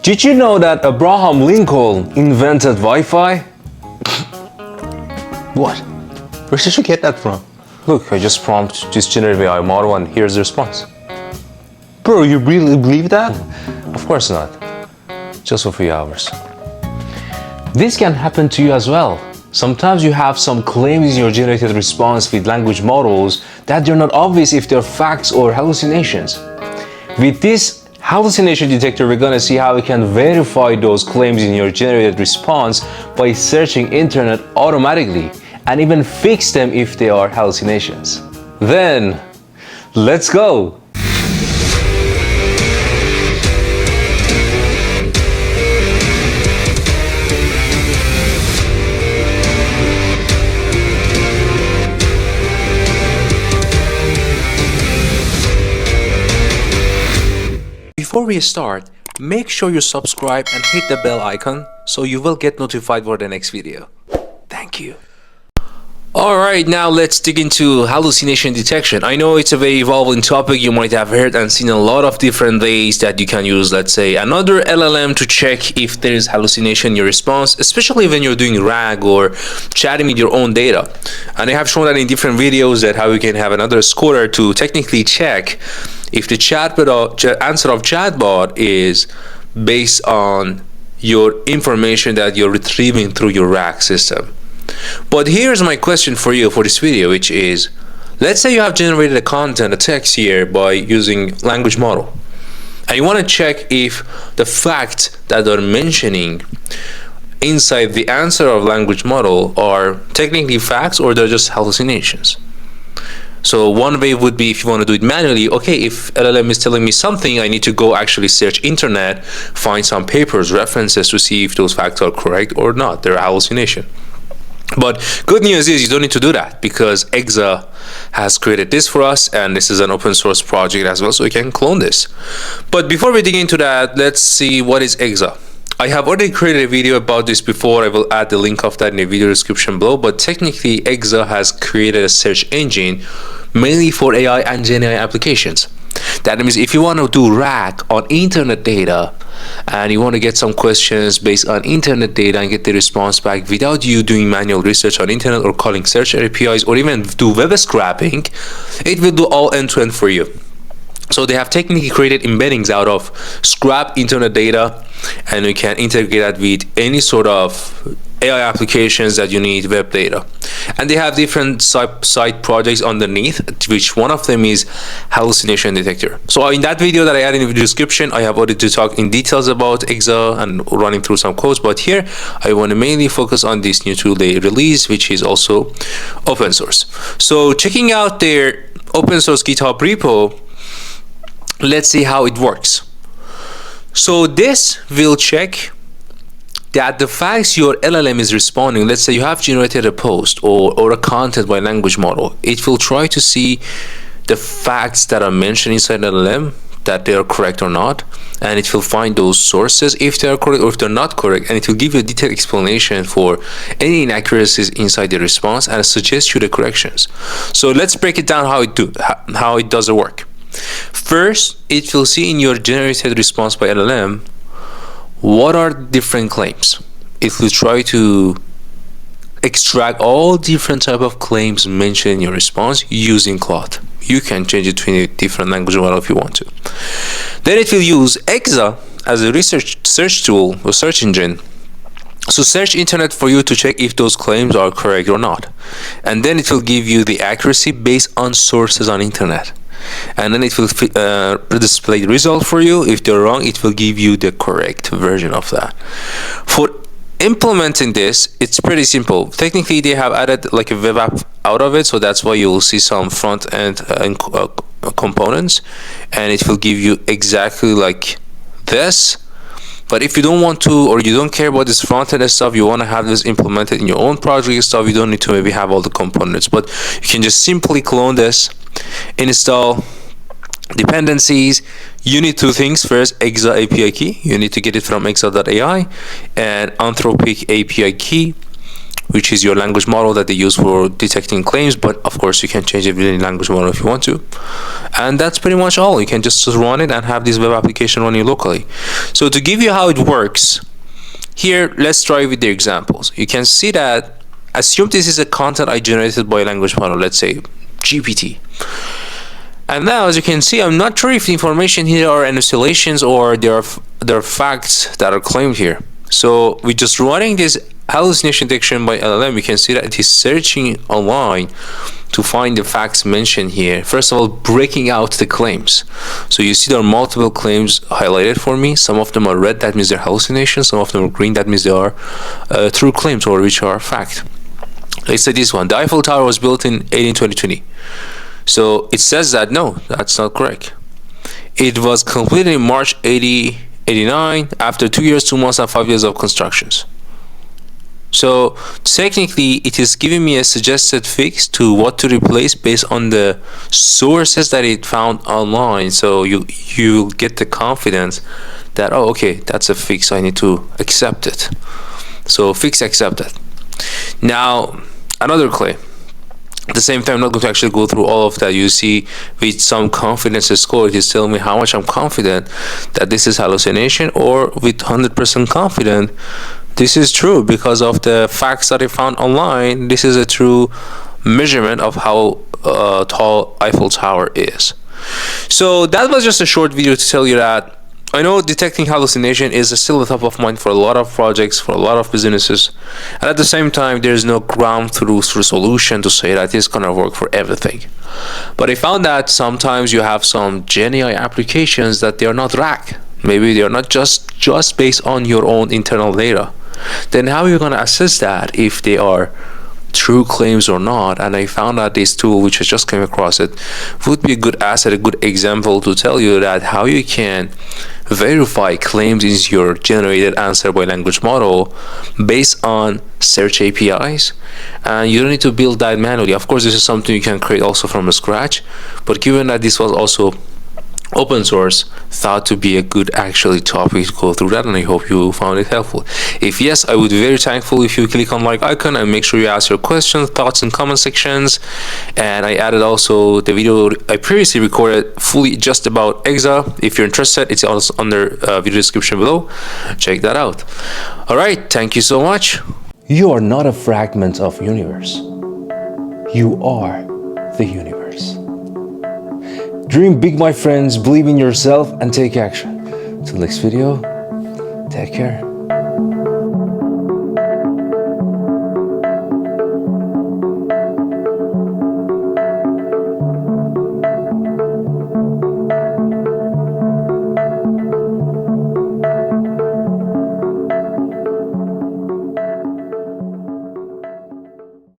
Did you know that Abraham Lincoln invented Wi-Fi? What? Where did you get that from? Look, I just prompt this generative AI model and here's the response. Bro, you really believe that? Of course not. Just for 3 hours. This can happen to you as well. Sometimes you have some claims in your generated response with language models that they're not obvious if they're facts or hallucinations. With this hallucination detector, we're gonna see how we can verify those claims in your generated response by searching internet automatically and even fix them if they are hallucinations. Then, let's go! Before we start, make sure you subscribe and hit the bell icon so you will get notified for the next video. Thank you. Alright, now let's dig into hallucination detection. I know it's a very evolving topic. You might have heard and seen a lot of different ways that you can use, let's say, another LLM to check if there is hallucination in your response, especially when you're doing RAG or chatting with your own data. And I have shown that in different videos that how you can have another scorer to technically check if the answer of chatbot is based on your information that you're retrieving through your RAG system. But here's my question for you for this video, which is, let's say you have generated a content, a text here by using language model, and you want to check if the facts that they're mentioning inside the answer of language model are technically facts or they're just hallucinations. So one way would be, if you want to do it manually, okay, if LLM is telling me something, I need to go actually search internet, find some papers, references to see if those facts are correct or not, they're a hallucination. But good news is you don't need to do that because EXA has created this for us, and this is an open source project as well, so you can clone this. But before we dig into that, let's see what is EXA. I have already created a video about this before. I will add the link of that in the video description below. But technically, EXA has created a search engine mainly for AI and Gen AI applications. That means if you want to do RAG on internet data and you want to get some questions based on internet data and get the response back without you doing manual research on internet or calling search APIs or even do web scraping, it will do all end-to-end for you. So they have technically created embeddings out of scrap internet data, and you can integrate that with any sort of AI applications that you need web data. And they have different side projects underneath, which one of them is Hallucination Detector. So in that video that I added in the description, I have already talked in details about EXA and running through some codes, but here I want to mainly focus on this new tool they released, which is also open source. So checking out their open source GitHub repo, let's see how it works. So this will check that the facts your LLM is responding, let's say you have generated a post or a content by language model, it will try to see the facts that are mentioned inside LLM, that they are correct or not, and it will find those sources if they are correct or if they're not correct, and it will give you a detailed explanation for any inaccuracies inside the response and suggest you the corrections. So let's break it down how it does the work. First, it will see in your generated response by LLM what are different claims. It will try to extract all different type of claims mentioned in your response using Claude. You can change it to any different language model if you want to. Then it will use EXA as a search tool or search engine. So search internet for you to check if those claims are correct or not. And then it will give you the accuracy based on sources on internet. And then it will display the result for you. If they're wrong, it will give you the correct version of that. For implementing this, it's pretty simple. Technically, they have added like a web app out of it, so that's why you will see some front end components, and it will give you exactly like this. But if you don't want to, or you don't care about this front-end stuff, you want to have this implemented in your own project and stuff, you don't need to maybe have all the components, but you can just simply clone this, install dependencies. You need two things. First, EXA API key. You need to get it from exa.ai, and Anthropic API key, which is your language model that they use for detecting claims, but of course you can change it within language model if you want to. And that's pretty much all. You can just run it and have this web application running locally. So to give you how it works, here let's try with the examples. You can see that, assume this is a content I generated by a language model, let's say GPT. And now, as you can see, I'm not sure if the information here are annotations or there are facts that are claimed here. So with just running this hallucination detection by LLM, we can see that it is searching online to find the facts mentioned here. First of all, breaking out the claims. So you see there are multiple claims highlighted for me. Some of them are red, that means they're hallucinations. Some of them are green, that means they are true claims or which are fact. Let's say this one, the Eiffel Tower was built in 1820. So it says that no, that's not correct. It was completed in March 89 after 2 years, 2 months, and 5 years of constructions. So technically, it is giving me a suggested fix to what to replace based on the sources that it found online. So you get the confidence that, oh, okay, that's a fix, I need to accept it. So fix accepted. Now another claim. At the same time, I'm not going to actually go through all of that. You see, with some confidence score, it is telling me how much I'm confident that this is hallucination, or with 100% confident this is true because of the facts that I found online. This is a true measurement of how tall Eiffel Tower is. So that was just a short video to tell you that I know detecting hallucination is still the top of mind for a lot of projects, for a lot of businesses, and at the same time there is no ground truth solution to say that it's gonna work for everything. But I found that sometimes you have some GenAI applications that they are not RAG. Maybe they are not just based on your own internal data. Then how are you gonna assess that if they are true claims or not? And I found out this tool, which I just came across it, would be a good asset, a good example to tell you that how you can verify claims in your generated answer by language model based on search APIs, and you don't need to build that manually. Of course, this is something you can create also from scratch, but given that this was also open source, thought to be a good actually topic to go through that, and I hope you found it helpful. If yes, I would be very thankful if you click on like icon and make sure you ask your questions, thoughts in comment sections. And I added also the video I previously recorded fully just about EXA. If you're interested, it's also under video description below. Check that out. All right, thank you so much. You are not a fragment of universe. You are the universe. Dream big, my friends, believe in yourself, and take action. Till next video, take care.